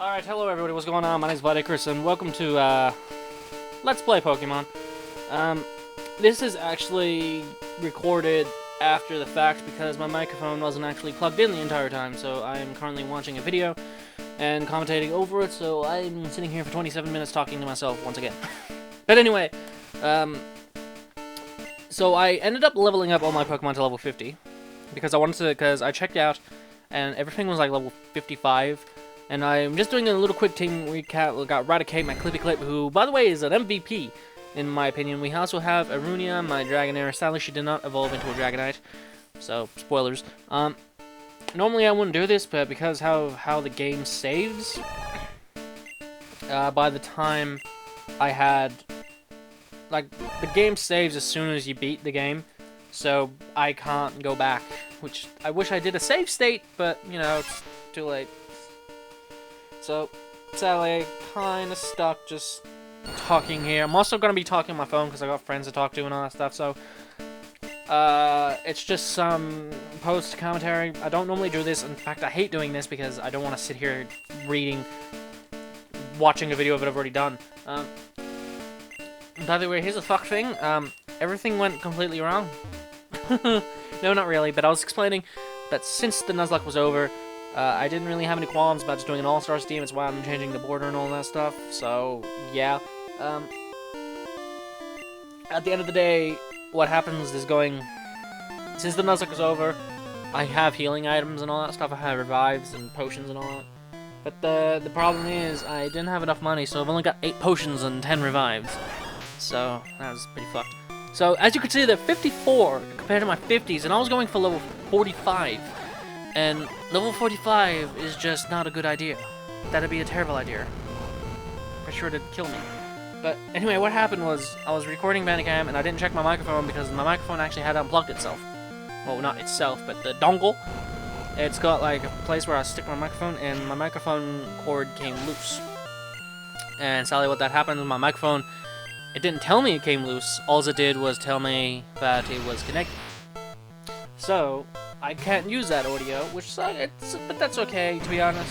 Alright, hello everybody, what's going on? My name's Vladicarus, and welcome to, Let's Play Pokemon. This is actually recorded after the fact because my microphone wasn't actually plugged in the entire time, so I am currently watching a video and commentating over it, so I'm sitting here for 27 minutes talking to myself once again. But anyway, so I ended up leveling up all my Pokemon to level 50, because I checked out, and everything was like level 55, and I'm just doing a little quick team recap. We got Radicate, my Clippy Clip, who, by the way, is an MVP, in my opinion. We also have Arunia, my Dragonair. Sadly, she did not evolve into a Dragonite, so, spoilers. Normally I wouldn't do this, but because how the game saves, by the time I had, like, the game saves as soon as you beat the game, so I can't go back, which I wish I did a save state, but, you know, it's too late. So, sadly, I kind of stuck just talking here. I'm also going to be talking on my phone because I got friends to talk to and all that stuff, so it's just some post-commentary. I don't normally do this. In fact, I hate doing this because I don't want to sit here watching a video of it I've already done. By the way, here's the fuck thing. Everything went completely wrong. No, not really, but I was explaining that since the Nuzlocke was over, I didn't really have any qualms about just doing an all-stars team. It's why I'm changing the border and all that stuff, so, yeah. At the end of the day, what happens is since the Nuzlocke was over, I have healing items and all that stuff. I have revives and potions and all that. But the problem is, I didn't have enough money, so I've only got 8 potions and 10 revives. So, that was pretty fucked. So, as you can see, they're 54 compared to my 50s, and I was going for level 45. And level 45 is just not a good idea. That'd be a terrible idea. For sure to kill me. But anyway, what happened was, I was recording Bandicam, and I didn't check my microphone because my microphone actually had unplugged itself. Well, not itself, but the dongle. It's got like a place where I stick my microphone, and my microphone cord came loose. And sadly what that happened with my microphone, it didn't tell me it came loose. All it did was tell me that it was connected. So, I can't use that audio, which sucks, but that's okay, to be honest.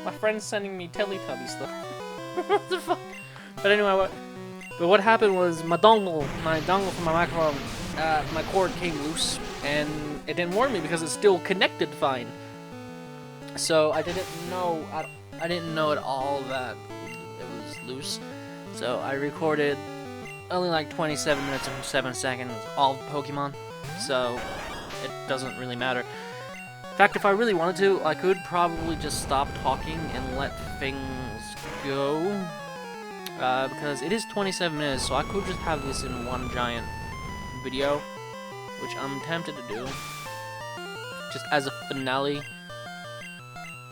My friend's sending me Teletubby stuff. What the fuck? But anyway, what happened was my dongle for my microphone, my cord came loose, and it didn't warn me because it's still connected fine. So I didn't know at all that it was loose. So I recorded only like 27 minutes and 7 seconds all Pokemon, so it doesn't really matter. In fact, if I really wanted to, I could probably just stop talking and let things go, because it is 27 minutes, so I could just have this in one giant video, which I'm tempted to do, just as a finale.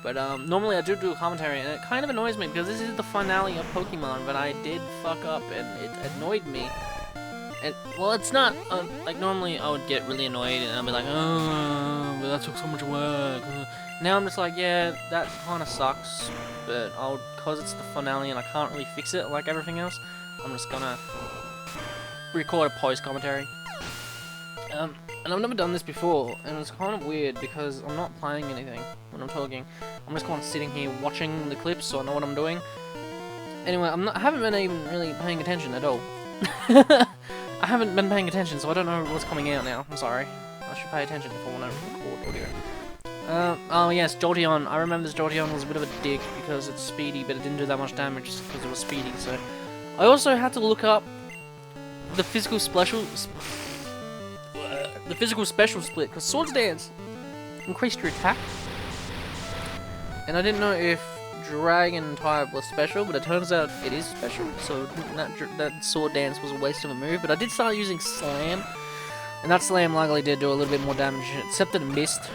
But normally I do a commentary, and it kind of annoys me because this is the finale of Pokemon, but I did fuck up, and it annoyed me. And, well, it's not, like, normally I would get really annoyed, and I'd be like, oh, but that took so much work. Now I'm just like, yeah, that kind of sucks, but because it's the finale and I can't really fix it like everything else, I'm just gonna record a post commentary. And I've never done this before, and it's kind of weird because I'm not playing anything when I'm talking. I'm just kind of sitting here watching the clips so I know what I'm doing. Anyway, I haven't been even really paying attention at all. I haven't been paying attention, so I don't know what's coming out now. I'm sorry. I should pay attention if I want to record audio. Oh yes, Jolteon. I remember this Jolteon was a bit of a dick because it's speedy, but it didn't do that much damage just because it was speedy, so... I also had to look up the physical special split, because Swords Dance increased your attack. And I didn't know if Dragon type was special, but it turns out it is special, so that Sword Dance was a waste of a move. But I did start using Slam, and that Slam luckily did do a little bit more damage, except that it missed.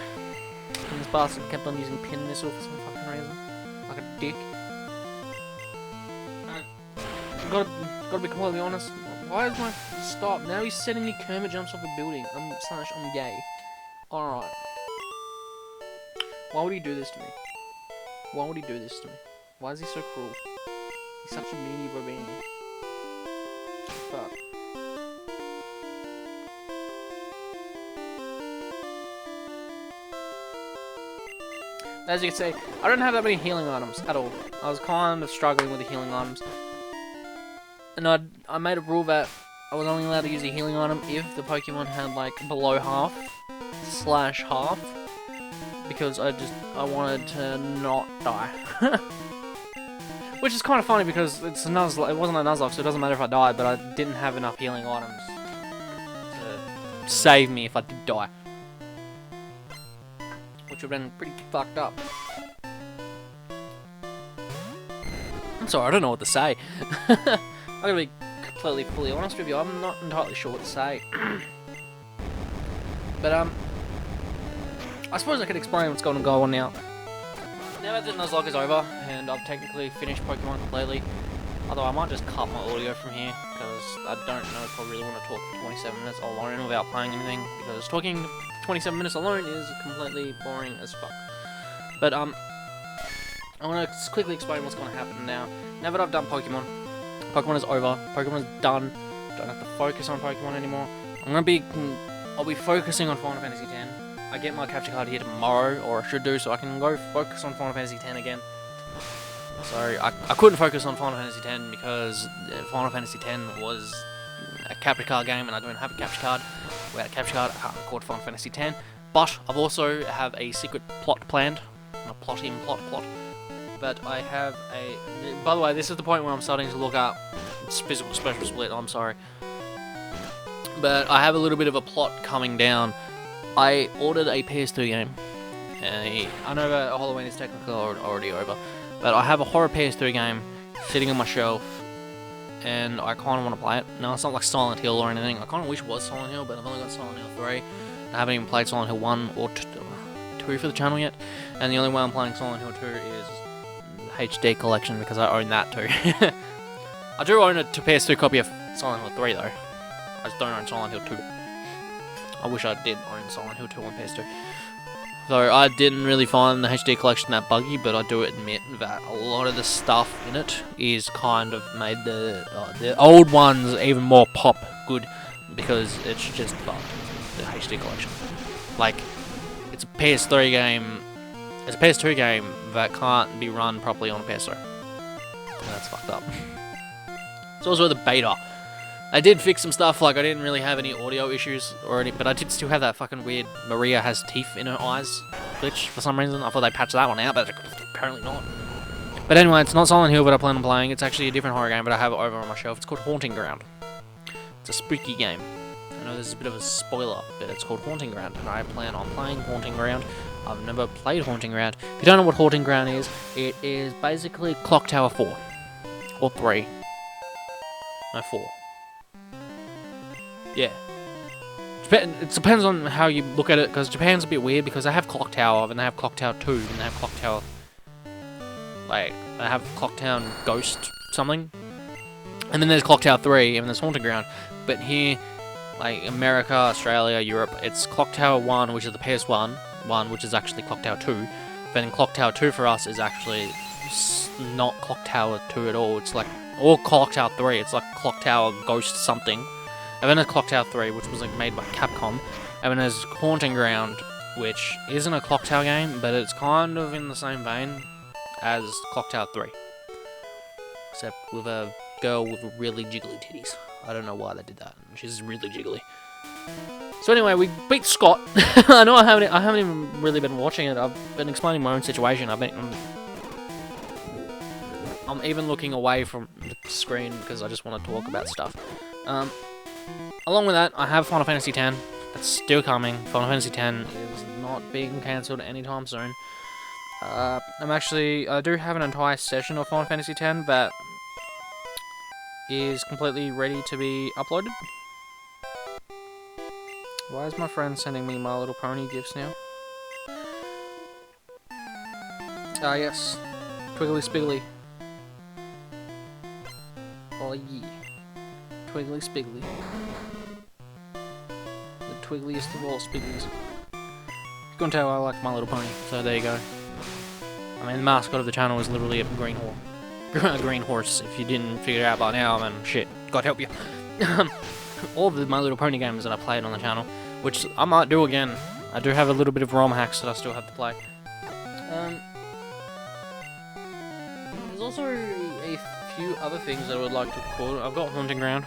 And this bastard kept on using Pin Missile for some fucking reason. Like a dick. Gotta be completely honest. Why is my... Stop. Now he's sending me Kermit jumps off a building. I'm gay. Alright. Why would he do this to me? Why would he do this to me? Why is he so cruel? He's such a meanie baby. Fuck. As you can see, I don't have that many healing items at all. I was kind of struggling with the healing items. And I made a rule that I was only allowed to use a healing item if the Pokemon had like below half / half. Because I wanted to not die. Which is kind of funny because it's a Nuzlocke, it wasn't a Nuzlocke, so it doesn't matter if I died, but I didn't have enough healing items to save me if I did die. Which would have been pretty fucked up. I'm sorry, I don't know what to say. I'm gonna be completely fully honest with you, I'm not entirely sure what to say. But I suppose I could explain what's going to go on now. Now that the Nuzlocke is over, and I've technically finished Pokemon completely, although I might just cut my audio from here, because I don't know if I really want to talk for 27 minutes alone without playing anything, because talking 27 minutes alone is completely boring as fuck. But, I want to quickly explain what's going to happen now. Now that I've done Pokemon, Pokemon is over, Pokemon is done, don't have to focus on Pokemon anymore. I'll be focusing on Final Fantasy X. I get my capture card here tomorrow, or I should do, so I can go focus on Final Fantasy X again. So, I couldn't focus on Final Fantasy X because Final Fantasy X was a capture card game, and I don't have a capture card. Without a capture card, I can't record Final Fantasy X. But, I've also have a secret plot planned. Not plot. But I have a... By the way, this is the point where I'm starting to look up physical special split, I'm sorry. But I have a little bit of a plot coming down. I ordered a PS2 game. I know that Halloween is technically already over, but I have a horror PS3 game sitting on my shelf, and I kind of want to play it. No, it's not like Silent Hill or anything. I kind of wish it was Silent Hill, but I've only got Silent Hill 3. I haven't even played Silent Hill 1 or 2 for the channel yet, and the only way I'm playing Silent Hill 2 is HD collection because I own that too. I do own a PS2 copy of Silent Hill 3 though. I just don't own Silent Hill 2. I wish I did own Silent Hill 2 on PS2. So I didn't really find the HD collection that buggy, but I do admit that a lot of the stuff in it is kind of made the old ones even more pop good, because it's just fucked, the HD collection. Like, it's a PS3 game, it's a PS2 game that can't be run properly on a PS3. And that's fucked up. It's also the beta. I did fix some stuff, like I didn't really have any audio issues or any, but I did still have that fucking weird Maria has teeth in her eyes glitch for some reason. I thought they patched that one out, but apparently not. But anyway, it's not Silent Hill that I plan on playing, it's actually a different horror game, but I have it over on my shelf. It's called Haunting Ground. It's a spooky game. I know this is a bit of a spoiler, but it's called Haunting Ground, and I plan on playing Haunting Ground. I've never played Haunting Ground. If you don't know what Haunting Ground is, it is basically Clock Tower 4. Or 3. No, 4. Yeah. It depends on how you look at it, because Japan's a bit weird, because they have Clock Tower, and they have Clock Tower 2, and they have Clock Tower... Like, they have Clock Tower Ghost something. And then there's Clock Tower 3, and there's Haunting Ground. But here, like, America, Australia, Europe, it's Clock Tower 1, which is the PS1 one, which is actually Clock Tower 2. Then Clock Tower 2 for us is actually not Clock Tower 2 at all. It's like, or Clock Tower 3, it's like Clock Tower Ghost something. And then there's Clock Tower 3, which was like made by Capcom. And then there's Haunting Ground, which isn't a Clock Tower game, but it's kind of in the same vein as Clock Tower 3. Except with a girl with really jiggly titties. I don't know why they did that. She's really jiggly. So anyway, we beat Scott. I know I haven't even really been watching it. I've been explaining my own situation. I'm even looking away from the screen because I just want to talk about stuff. Along with that, I have Final Fantasy X. It's still coming. Final Fantasy X is not being cancelled anytime soon. I do have an entire session of Final Fantasy X that is completely ready to be uploaded. Why is my friend sending me My Little Pony gifts now? Ah, yes. Twiggly Spiggly. Oh, yeah. Twiggly Spiggly. The twiggliest of all Spigglies. You can tell I like My Little Pony, so there you go. I mean, the mascot of the channel is literally a green horse. Green horse, if you didn't figure it out by now, then shit, God help you. All of the My Little Pony games that I played on the channel, which I might do again. I do have a little bit of ROM hacks that I still have to play. Um, there's also a few other things that I would like to record. I've got Haunting Ground.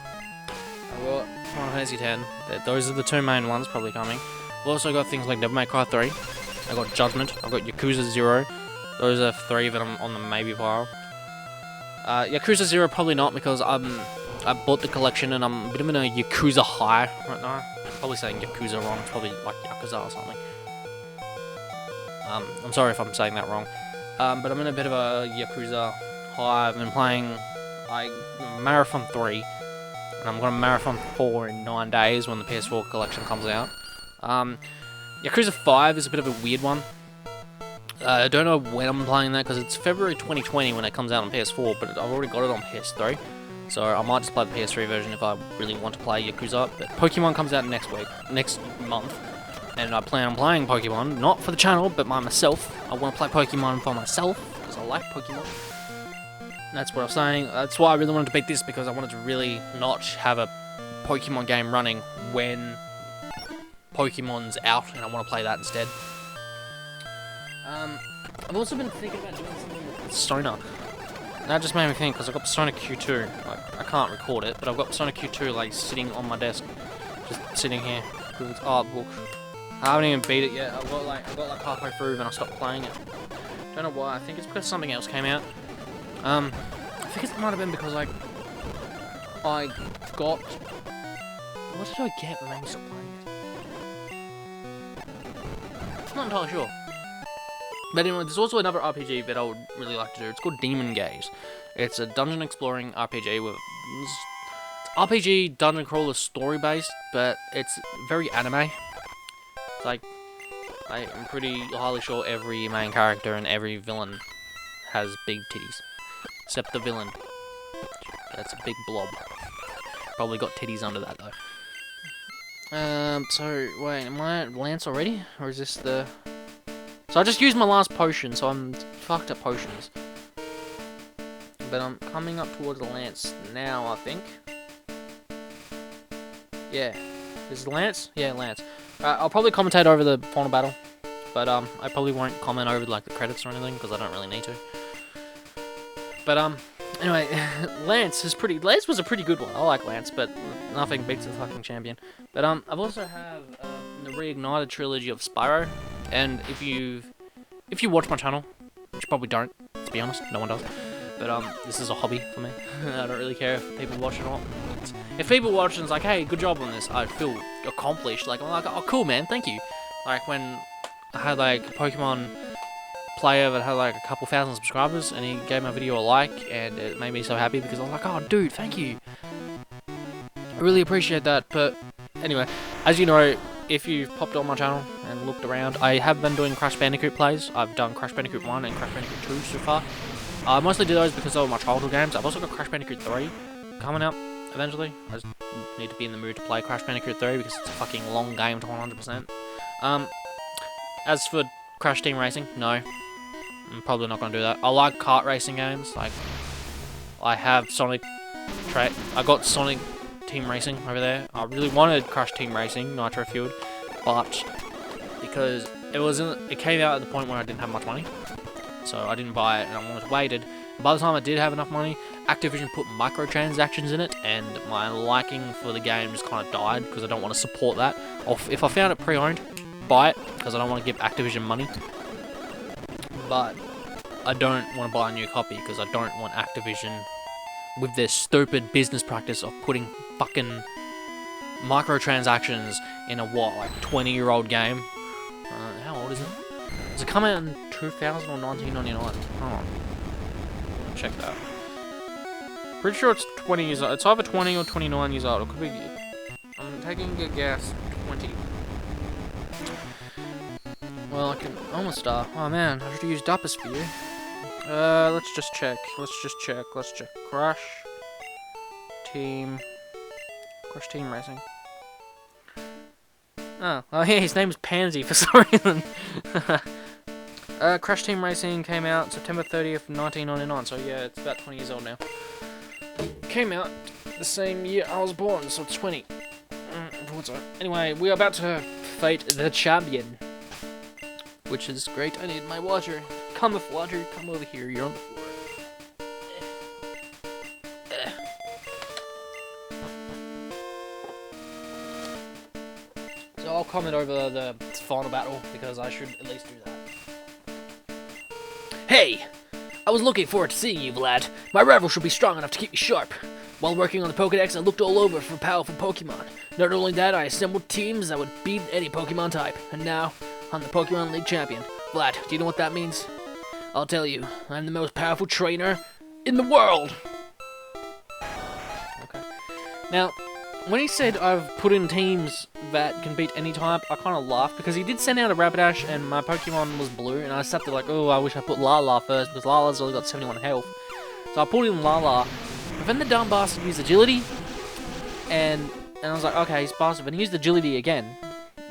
I've got Final Fantasy X. Those are the two main ones probably coming. I've also got things like Devil May Cry 3. I've got Judgment. I've got Yakuza 0. Those are 3 that I'm on the maybe pile. Yakuza 0 probably not, because I bought the collection and I'm a bit of in a Yakuza high right now. I'm probably saying Yakuza wrong. It's probably like Yakuza or something. I'm sorry if I'm saying that wrong. But I'm in a bit of a Yakuza high. I've been playing Marathon 3. And I'm going to Marathon 4 in 9 days when the PS4 collection comes out. Yakuza 5 is a bit of a weird one. I don't know when I'm playing that, because it's February 2020 when it comes out on PS4, but I've already got it on PS3. So I might just play the PS3 version if I really want to play Yakuza. But Pokemon comes out next month. And I plan on playing Pokemon, not for the channel, but by myself. I want to play Pokemon for myself, because I like Pokemon. And that's what I'm saying. That's why I really wanted to beat this, because I wanted to really not have a Pokemon game running when Pokemon's out, and I want to play that instead. I've also been thinking about doing something with Persona. That just made me think, because I've got Persona Q2. Like, I can't record it, but I've got Persona Q2 like sitting on my desk, just sitting here with its art book. I haven't even beat it yet. I got like halfway through and I stopped playing it. Don't know why. I think it's because something else came out. I think it might have been because like I got. What did I get that made me stop playing it? I'm not entirely sure. But anyway, there's also another RPG that I would really like to do. It's called Demon Gaze. It's a dungeon exploring RPG with RPG dungeon crawler story based, but it's very anime. It's like I'm pretty highly sure every main character and every villain has big titties, except the villain. That's a big blob. Probably got titties under that though. So wait, am I at Lance already, or is this the? So I just used my last potion, so I'm fucked at potions. But I'm coming up towards the Lance now, I think. Yeah. Is it Lance? Yeah, Lance. I'll probably commentate over the final battle. But I probably won't comment over like the credits or anything, because I don't really need to. But anyway, Lance was a pretty good one. I like Lance, but nothing beats the fucking champion. But I've also have the Reignited trilogy of Spyro. And if you watch my channel, which you probably don't, to be honest, no one does. But this is a hobby for me. I don't really care if people watch it or not. If people watch and it's like, hey, good job on this, I feel accomplished. Like, I'm like, oh, cool, man, thank you. Like, when I had, like, a Pokemon player that had, like, a couple thousand subscribers, and he gave my video a like, and it made me so happy, because I was like, oh, dude, thank you. I really appreciate that. But anyway, as you know, if you've popped on my channel and looked around, I have been doing Crash Bandicoot plays. I've done Crash Bandicoot 1 and Crash Bandicoot 2 so far. I mostly did those because they were my childhood games. I've also got Crash Bandicoot 3 coming out eventually. I just need to be in the mood to play Crash Bandicoot 3 because it's a fucking long game to 100%. As for Crash Team Racing, no. I'm probably not going to do that. I like kart racing games. Like, I have Sonic... I got Sonic Team Racing over there. I really wanted Crash Team Racing, Nitro Fueled, but because it came out at the point where I didn't have much money, so I didn't buy it, and I almost waited. And by the time I did have enough money, Activision put microtransactions in it, and my liking for the game just kind of died because I don't want to support that. Or if I found it pre-owned, buy it because I don't want to give Activision money. But I don't want to buy a new copy because I don't want Activision with their stupid business practice of putting fucking microtransactions in a like 20-year-old game. How old is it? Does it come out in 2000 or 1999? Hold on. Check that. Pretty sure it's 20 years old. It's either 20 or 29 years old. It could be. I'm taking a guess. 20. Well, I can almost start. Oh man, I should use Duposphere. Let's just check. Let's check. Crash Team Racing. Oh yeah, his name is Pansy for some reason. Crash Team Racing came out September 30th, 1999, so yeah, it's about 20 years old now. Came out the same year I was born, so 20. Anyway, we are about to fight the champion. which is great. I need my water. Come with water, come over here, you're on the floor. So I'll comment over the final battle, because I should at least do that. Hey! I was looking forward to seeing you, Vlad. My rival should be strong enough to keep me sharp. While working on the Pokédex, I looked all over for powerful Pokemon. Not only that, I assembled teams that would beat any Pokemon type. And now, I'm the Pokemon League champion. Vlad, do you know what that means? I'll tell you, I'm the most powerful trainer in the world! Okay. Now, when he said I've put in teams that can beat any type, I kind of laughed, because he did send out a Rapidash, and my Pokemon was blue, and I sat there like, oh, I wish I put Lala first, because Lala's only got 71 health. So I put in Lala, but then the dumb bastard used Agility, and I was like, okay, he's bastard, but he used Agility again,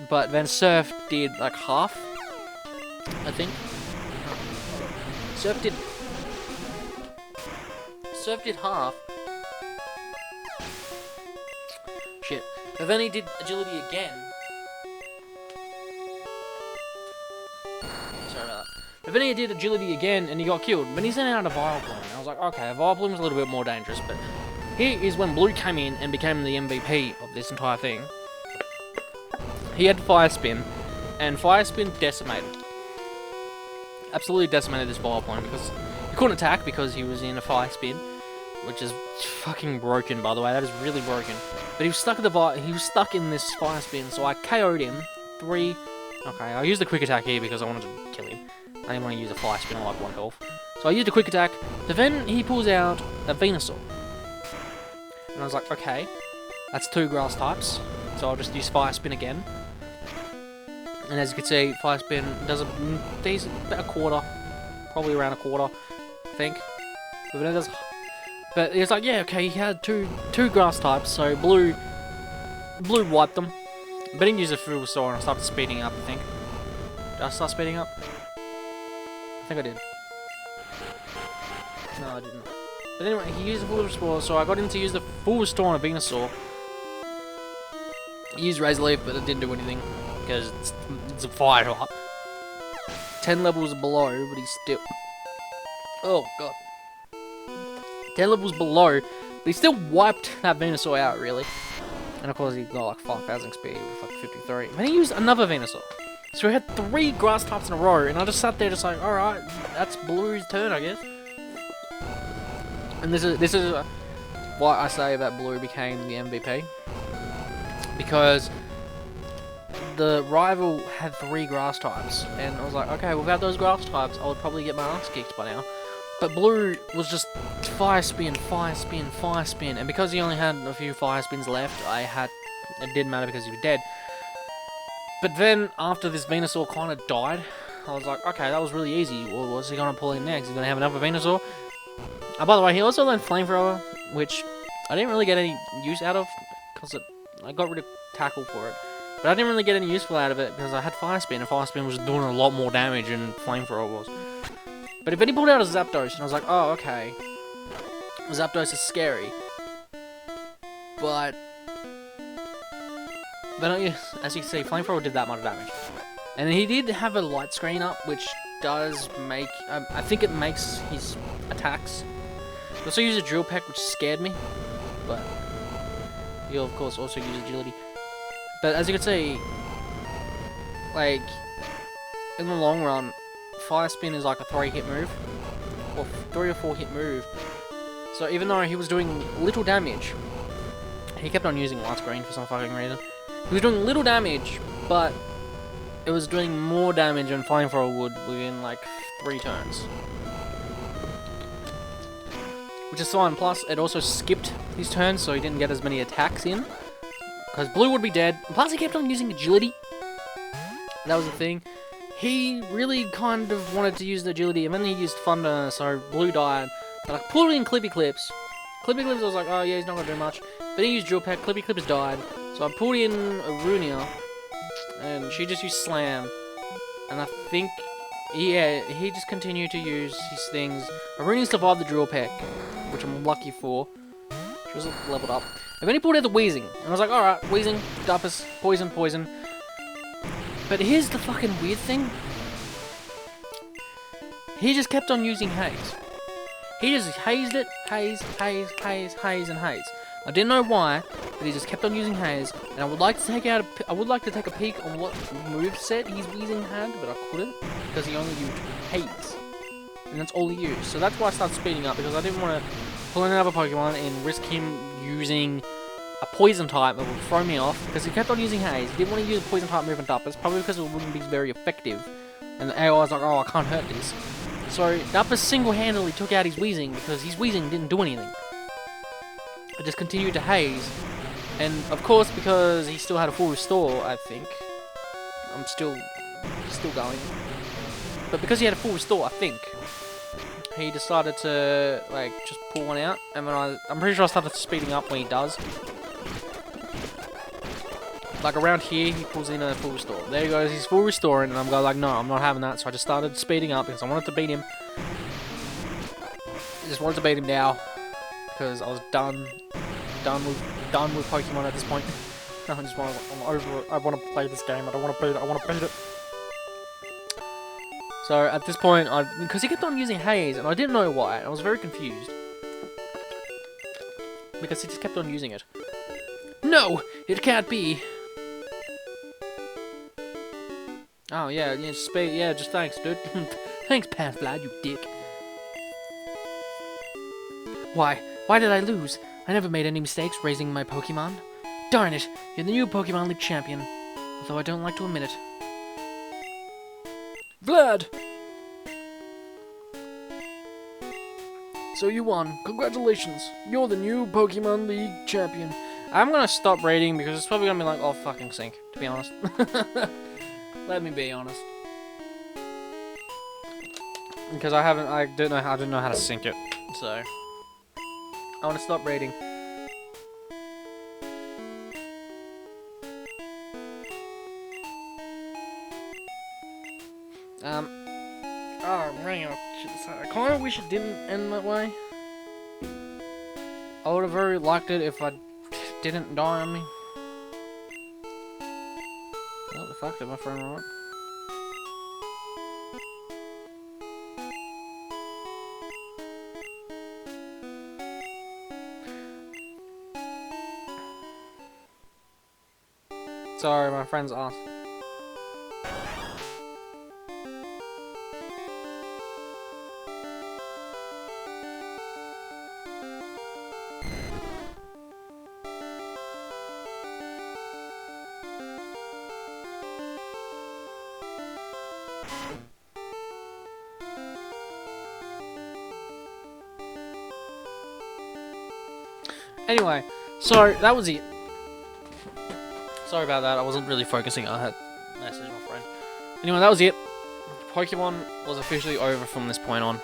but then Surf did, like, half, I think. Surf did half. Shit. But then he did Agility again. Sorry about that. But then he did Agility again, and he got killed. But he sent out a Vileplume. I was like, okay, a Vileplume's a little bit more dangerous, but here is when Blue came in and became the MVP of this entire thing. He had Fire Spin, and Fire Spin decimated. Absolutely decimated this Vileplume, because he couldn't attack because he was in a Fire Spin, which is fucking broken, by the way. That is really broken. But he was stuck in this Fire Spin, so I KO'd him. 3. Okay, I used the Quick Attack here because I wanted to kill him. I didn't want to use a Fire Spin on like 1 health. So I used a Quick Attack. But then he pulls out a Venusaur. And I was like, okay, that's 2 grass types. So I'll just use Fire Spin again. And as you can see, Fire Spin does about a quarter. Probably around a quarter, I think. But then it does... But he was like, yeah, okay, he had two grass types, so blue wiped them. But he didn't use a Venusaur, and I started speeding up, I think. Did I start speeding up? I think I did. No, I didn't. But anyway, he used a Venusaur, so I got him to use the Venusaur on a Venusaur. He used Razor Leaf, but it didn't do anything, because it's a fire type. 10 levels below, but he's still... Oh, God. 10 levels below, but he still wiped that Venusaur out, really. And of course, he got like 5,000 speed with like 53. Then he used another Venusaur. So he had 3 grass types in a row, and I just sat there just like, alright, that's Blue's turn, I guess. And this is why I say that Blue became the MVP. Because the rival had 3 grass types, and I was like, okay, without those grass types, I would probably get my ass kicked by now. But Blue was just Fire Spin, Fire Spin, Fire Spin, and because he only had a few Fire Spins left, it didn't matter because he was dead. But then, after this Venusaur kind of died, I was like, okay, that was really easy. Well, what's he going to pull in next? He's going to have another Venusaur? By the way, he also learned Flamethrower, which I didn't really get any use out of, because I got rid of Tackle for it. But I didn't really get any useful out of it, because I had Fire Spin, and Fire Spin was doing a lot more damage than Flamethrower was. But then he pulled out a Zapdos, and I was like, oh, okay. Zapdos is scary. But as you can see, Flamethrower did that much damage. And he did have a light screen up, which does make... I think it makes his attacks. He also used a Drill Peck, which scared me. But he'll, of course, also use Agility. But as you can see, like, in the long run, Fire Spin is like a 3-hit move. Or 3 or 4-hit move. So even though he was doing little damage, he kept on using light screen for some fucking reason. He was doing little damage, but it was doing more damage than Flamethrower would within like 3 turns. Which is fine, plus it also skipped his turns so he didn't get as many attacks in. Because Blue would be dead, plus he kept on using Agility. That was the thing. He really kind of wanted to use the Agility, and then he used Thunder, so Blue died. But I pulled in Clippy Clips. Clippy Clips, I was like, oh yeah, he's not going to do much. But he used Drill Peck, Clippy Clips died. So I pulled in Arunia, and she just used Slam. And I think, yeah, he just continued to use his things. Arunia survived the Drill Peck, which I'm lucky for. She was leveled up. And then he pulled out the Weezing, and I was like, alright, Weezing, Dumpus, Poison, Poison. But here's the fucking weird thing. he just kept on using haze. He just hazed it, haze, haze, haze, haze, and haze. I didn't know why, but he just kept on using haze. And I would like to take a peek on what moveset his Weezing had, but I couldn't because he only used haze, and that's all he used. So that's why I started speeding up, because I didn't want to pull in another Pokemon and risk him using a poison type that would throw me off, because he kept on using haze. He didn't want to use a poison type movement up. It's probably because it wouldn't be very effective. And the AI was like, oh, I can't hurt this. So Dapper single-handedly took out his Weezing, because his Weezing didn't do anything. It just continued to haze. And of course, because he still had a full restore, I think. I'm still going. But because he had a full restore, I think, he decided to, like, just pull one out. And then I'm pretty sure I started speeding up when he does. Like, around here, he pulls in a full restore. There he goes, he's full restoring, and I'm going like, no, I'm not having that. So I just started speeding up, because I wanted to beat him. I just wanted to beat him now, because I was done with Pokemon at this point. I'm over it. I want to play this game. I don't want to beat it. I want to beat it. So at this point, because he kept on using haze, and I didn't know why. I was very confused, because he just kept on using it. No, it can't be. Oh yeah, speed. Yeah, just thanks, dude. Thanks, Vlad, you dick. Why did I lose? I never made any mistakes raising my Pokemon. Darn it, you're the new Pokemon League champion. Although I don't like to admit it. Vlad! So you won. Congratulations. You're the new Pokemon League champion. I'm gonna stop rating because it's probably gonna be like all fucking sync, to be honest. Let me be honest. Because I didn't know how to sync it, so I want to stop rating. Oh man, I kind of wish it didn't end that way. I would have very liked it if I didn't die on me. What the fuck, did my phone right? Sorry, my friend's asked. Anyway, so that was it. Sorry about that, I wasn't really focusing. I had messaged my friend. Anyway, that was it. Pokemon was officially over from this point on.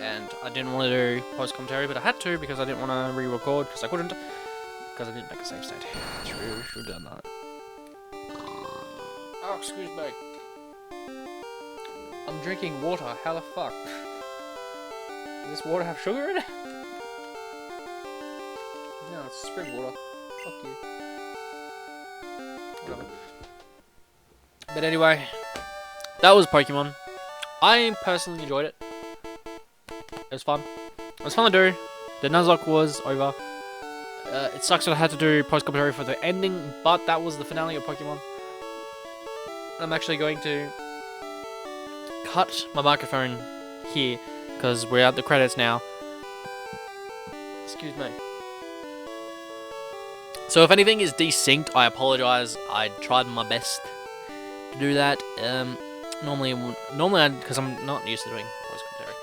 And I didn't want to do post-commentary, but I had to because I didn't want to re-record, because I couldn't. Because I didn't make a save state. Should have done that. Oh, excuse me. I'm drinking water, how the fuck? Does this water have sugar in it? No, it's spring water. Fuck you. Whatever. But anyway, that was Pokemon. I personally enjoyed it. It was fun. It was fun to do. The Nuzlocke was over. It sucks that I had to do post-commentary for the ending, but that was the finale of Pokemon. I'm actually going to cut my microphone here, because we're at the credits now. Excuse me. So if anything is desynced, I apologize. I tried my best to do that. Normally, because I'm not used to doing voice commentary.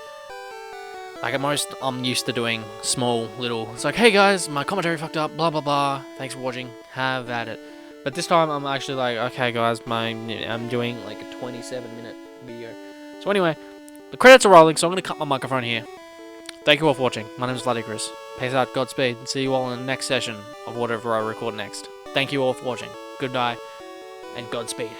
Like at most, I'm used to doing small little. It's like, hey guys, my commentary fucked up. Blah blah blah. Thanks for watching. Have at it. But this time, I'm actually like, okay guys, I'm doing like a 27-minute video. So anyway, the credits are rolling, so I'm gonna cut my microphone here. Thank you all for watching. My name is Vladicarus. Peace out, Godspeed, and see you all in the next session of whatever I record next. Thank you all for watching. Goodbye, and Godspeed.